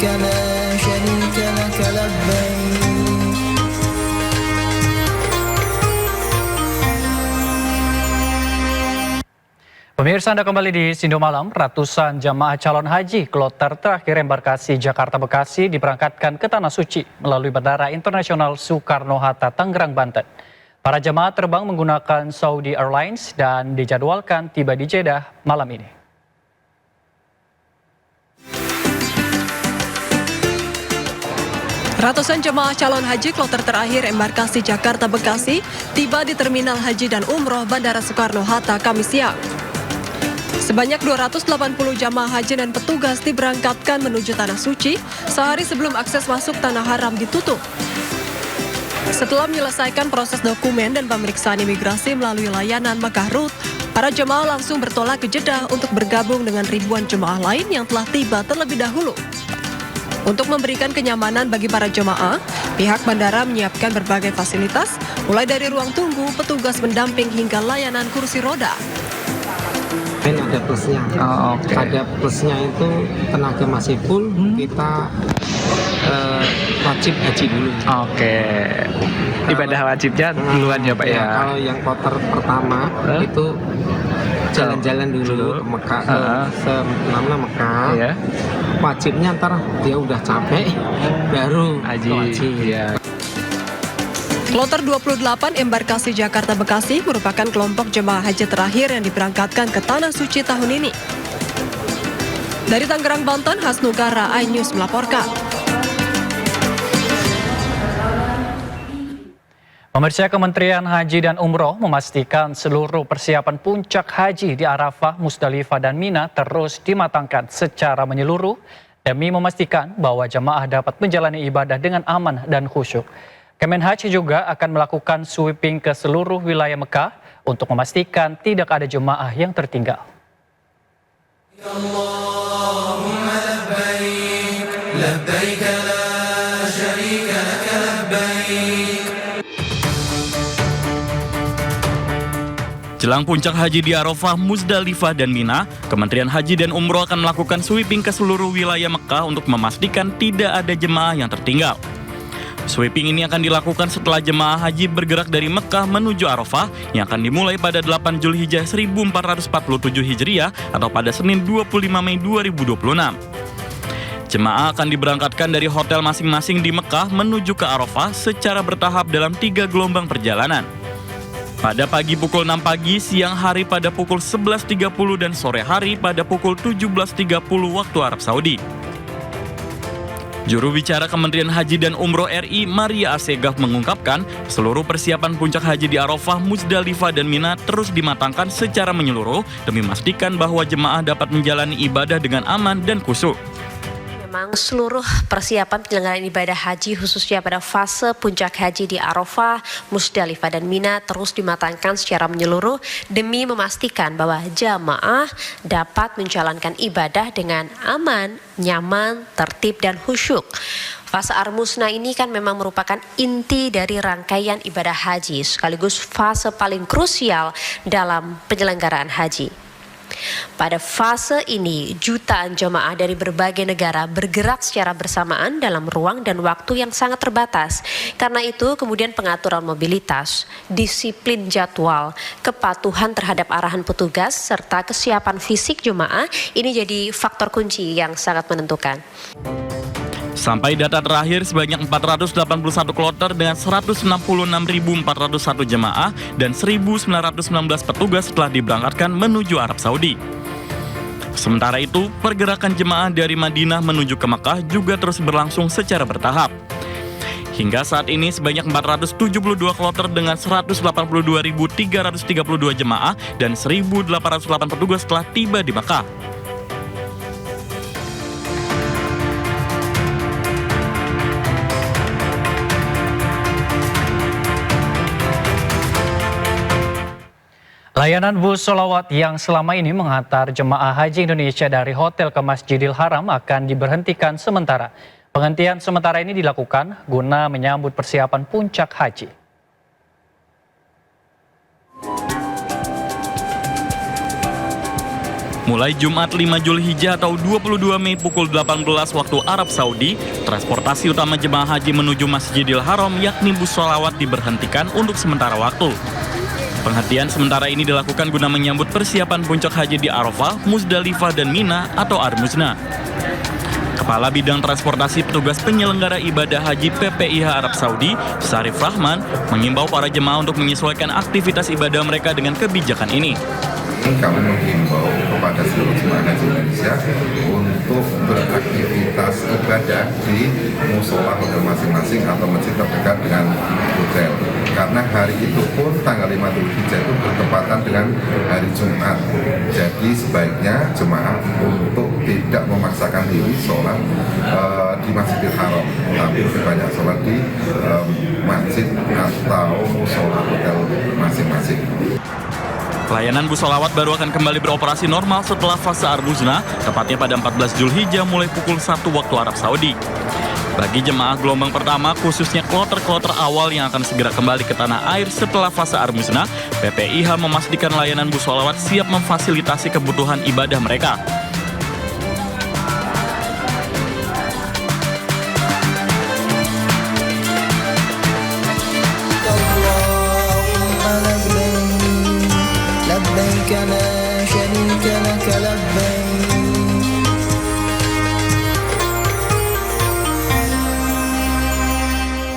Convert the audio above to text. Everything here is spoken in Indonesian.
لبيك لا شريك لك لبيك. Pemirsa, Anda kembali di Sindo Malam. Ratusan jamaah calon haji kloter terakhir embarkasi Jakarta Bekasi diberangkatkan ke Tanah Suci melalui Bandara Internasional Soekarno-Hatta, Tangerang, Banten. Para jamaah terbang menggunakan Saudi Airlines dan dijadwalkan tiba di Jeddah malam ini. Ratusan jemaah calon haji kloter terakhir embarkasi Jakarta Bekasi tiba di Terminal Haji dan Umroh Bandara Soekarno-Hatta Kamis siang. Sebanyak 280 jamaah haji dan petugas diberangkatkan menuju Tanah Suci sehari sebelum akses masuk Tanah Haram ditutup. Setelah menyelesaikan proses dokumen dan pemeriksaan imigrasi melalui layanan Makkah Route, para jemaah langsung bertolak ke Jeddah untuk bergabung dengan ribuan jemaah lain yang telah tiba terlebih dahulu. Untuk memberikan kenyamanan bagi para jemaah, pihak bandara menyiapkan berbagai fasilitas, mulai dari ruang tunggu, petugas pendamping hingga layanan kursi roda. Ini ada plusnya. Ada plusnya itu tenaga masih full, kita wajib haji dulu. Ibadah wajibnya duluan ya Pak ya. Kalau yang kloter pertama itu jalan-jalan dulu ke Mekah, namanya Mekah. Iya. Wajibnya ntar dia udah capek baru Haji. Iya. Kloter 28 embarkasi Jakarta Bekasi merupakan kelompok jemaah haji terakhir yang diberangkatkan ke Tanah Suci tahun ini. Dari Tangerang, Banten, Hasnugara, iNews melaporkan. Pemirsa, Kementerian Haji dan Umroh memastikan seluruh persiapan puncak haji di Arafah, Musdalifah, dan Mina terus dimatangkan secara menyeluruh demi memastikan bahwa jemaah dapat menjalani ibadah dengan aman dan khusyuk. Kemenhaj juga akan melakukan sweeping ke seluruh wilayah Mekah untuk memastikan tidak ada jemaah yang tertinggal. Allahumma labbaik, labbaik la syarika lak labbaik. Jelang puncak haji di Arafah, Musdalifah, dan Mina, Kementerian Haji dan Umroh akan melakukan sweeping ke seluruh wilayah Mekah untuk memastikan tidak ada jemaah yang tertinggal. Sweeping ini akan dilakukan setelah jemaah haji bergerak dari Mekah menuju Arafah yang akan dimulai pada 8 Zulhijjah 1447 Hijriah atau pada Senin 25 Mei 2026. Jemaah akan diberangkatkan dari hotel masing-masing di Mekah menuju ke Arafah secara bertahap dalam 3 gelombang perjalanan. Pada pagi pukul 6 pagi, siang hari pada pukul 11.30 dan sore hari pada pukul 17.30 waktu Arab Saudi. Juru bicara Kementerian Haji dan Umroh RI, Maria Assegaf, mengungkapkan seluruh persiapan puncak haji di Arafah, Musdalifah, dan Mina terus dimatangkan secara menyeluruh demi memastikan bahwa jemaah dapat menjalani ibadah dengan aman dan khusyuk. Memang seluruh persiapan penyelenggaraan ibadah haji khususnya pada fase puncak haji di Arafah, Musdalifah, dan Mina terus dimatangkan secara menyeluruh demi memastikan bahwa jamaah dapat menjalankan ibadah dengan aman, nyaman, tertib, dan khusyuk. Fase Ar-Musna ini kan memang merupakan inti dari rangkaian ibadah haji sekaligus fase paling krusial dalam penyelenggaraan haji. Pada fase ini, jutaan jemaah dari berbagai negara bergerak secara bersamaan dalam ruang dan waktu yang sangat terbatas. Karena itu, kemudian pengaturan mobilitas, disiplin jadwal, kepatuhan terhadap arahan petugas, serta kesiapan fisik jemaah ini jadi faktor kunci yang sangat menentukan. Sampai data terakhir, sebanyak 481 kloter dengan 166.401 jemaah dan 1.919 petugas telah diberangkatkan menuju Arab Saudi. Sementara itu, pergerakan jemaah dari Madinah menuju ke Mekah juga terus berlangsung secara bertahap. Hingga saat ini, sebanyak 472 kloter dengan 182.332 jemaah dan 1.808 petugas telah tiba di Mekah. Layanan bus sholawat yang selama ini menghantar jemaah haji Indonesia dari hotel ke Masjidil Haram akan diberhentikan sementara. Penghentian sementara ini dilakukan guna menyambut persiapan puncak haji. Mulai Jumat 5 Zulhijjah atau 22 Mei pukul 18 waktu Arab Saudi, transportasi utama jemaah haji menuju Masjidil Haram yakni bus sholawat diberhentikan untuk sementara waktu. Penghentian sementara ini dilakukan guna menyambut persiapan puncak haji di Arafah, Musdalifah, dan Mina atau Armuzna. Kepala Bidang Transportasi Petugas Penyelenggara Ibadah Haji PPIH Arab Saudi, Syarif Rahman, mengimbau para jemaah untuk menyesuaikan aktivitas ibadah mereka dengan kebijakan ini. Kami menghimbau kepada seluruh jemaah haji Indonesia untuk beraktivitas ibadah di musola hotel masing-masing atau masjid terdekat dengan hotel. Karena hari itu pun tanggal 5 Zulhijjah itu bertepatan dengan hari Jumat. Jadi sebaiknya jemaah untuk tidak memaksakan diri sholat di Masjidil Haram, tapi lebih banyak sholat di masjid atau musola hotel masing-masing. Pelayanan bus sholawat baru akan kembali beroperasi normal setelah fase Armuzna, tepatnya pada 14 Zulhijjah mulai pukul 1 waktu Arab Saudi. Bagi jemaah gelombang pertama, khususnya kloter-kloter awal yang akan segera kembali ke tanah air setelah fase Armuzna, PPIH memastikan layanan bus sholawat siap memfasilitasi kebutuhan ibadah mereka. لبيك لا شريك لك لبيك